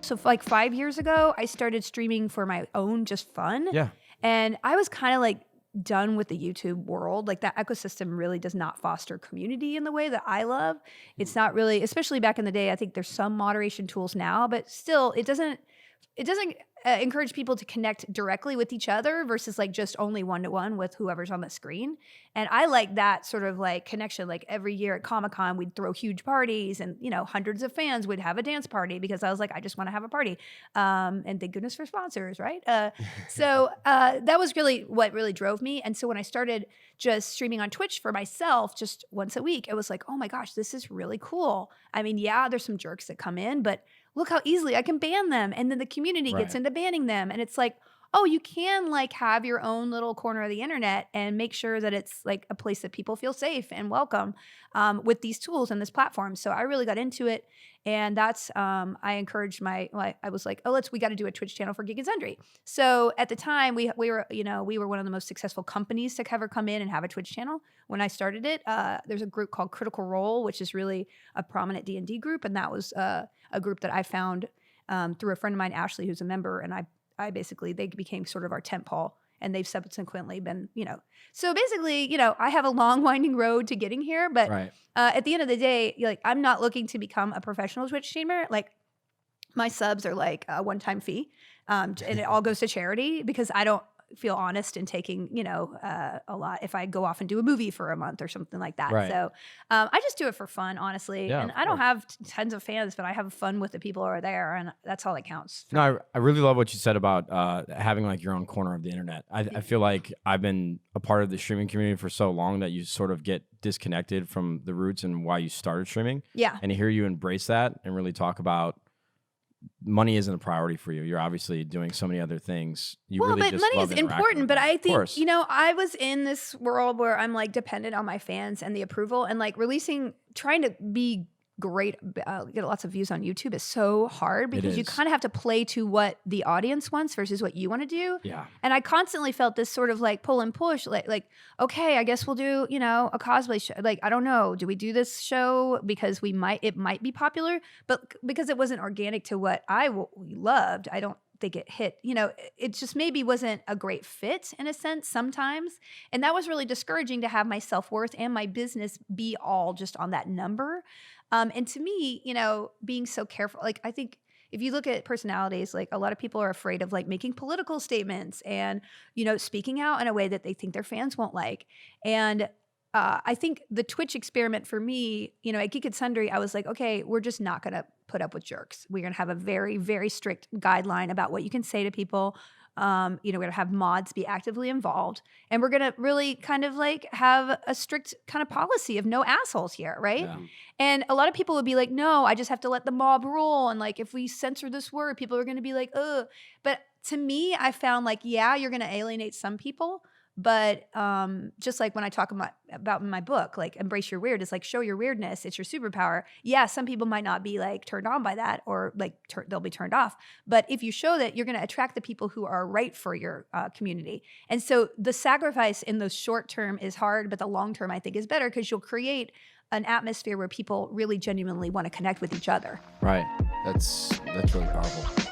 So like 5 years ago, I started streaming for my own just fun. Yeah. And I was kind of like done with the YouTube world. Like that ecosystem really does not foster community in the way that I love. It's not really, especially back in the day, I think there's some moderation tools now, but still it doesn't encourage people to connect directly with each other versus like just only one-to-one with whoever's on the screen. And I like that sort of like connection. Like every year at Comic-Con, we'd throw huge parties and, hundreds of fans would have a dance party because I was like, I just want to have a party. And thank goodness for sponsors, right? So that was really what really drove me. And so when I started just streaming on Twitch for myself just once a week, it was like, oh my gosh, this is really cool. I mean, yeah, there's some jerks that come in, but look how easily I can ban them. And then the community gets into banning them. And it's like, oh, you can like have your own little corner of the internet and make sure that it's like a place that people feel safe and welcome with these tools and this platform. So I really got into it. And that's, I encouraged I was like, oh, we got to do a Twitch channel for Geek and Sundry. So at the time we were one of the most successful companies to ever come in and have a Twitch channel. When I started it, there's a group called Critical Role, which is really a prominent D&D group. And that was a group that I found through a friend of mine, Ashley, who's a member. And they became sort of our tent pole, and they've subsequently been, so basically, I have a long winding road to getting here, but at the end of the day, like, I'm not looking to become a professional Twitch streamer. Like my subs are like a one-time fee, and it all goes to charity because I don't feel honest in taking, a lot if I go off and do a movie for a month or something like that. So I just do it for fun, honestly. And I don't have tons of fans, but I have fun with the people who are there, and that's all that counts. No, I really love what you said about having like your own corner of the internet. I feel like I've been a part of the streaming community for so long that you sort of get disconnected from the roots and why you started streaming. Yeah. And to hear you embrace that and really talk about money isn't a priority for you. You're obviously doing so many other things. But money is important. But I think, I was in this world where I'm like dependent on my fans and the approval, and like trying to be great, get lots of views on YouTube is so hard because you kind of have to play to what the audience wants versus what you want to do. Yeah. And I constantly felt this sort of like pull and push, like, okay, I guess we'll do, a cosplay show. Like, I don't know. Do we do this show because it might be popular, but because it wasn't organic to what I loved, I don't think it hit, it just maybe wasn't a great fit in a sense sometimes. And that was really discouraging to have my self-worth and my business be all just on that number. And to me, being so careful, like, I think if you look at personalities, like a lot of people are afraid of like making political statements and, speaking out in a way that they think their fans won't like. And I think the Twitch experiment for me, at Geek and Sundry, I was like, okay, we're just not going to put up with jerks. We're going to have a very, very strict guideline about what you can say to people. We're going to have mods be actively involved, and we're going to really kind of like have a strict kind of policy of no assholes here, right? Yeah. And a lot of people would be like, no, I just have to let the mob rule. And like, if we censor this word, people are going to be like, ugh. But to me, I found like, yeah, you're going to alienate some people. But just like when I talk about in my book, like embrace your weird, it's like show your weirdness. It's your superpower. Yeah, some people might not be like turned on by that, or like they'll be turned off. But if you show that, you're going to attract the people who are right for your community. And so the sacrifice in the short term is hard, but the long term I think is better because you'll create an atmosphere where people really genuinely want to connect with each other. Right. That's really powerful.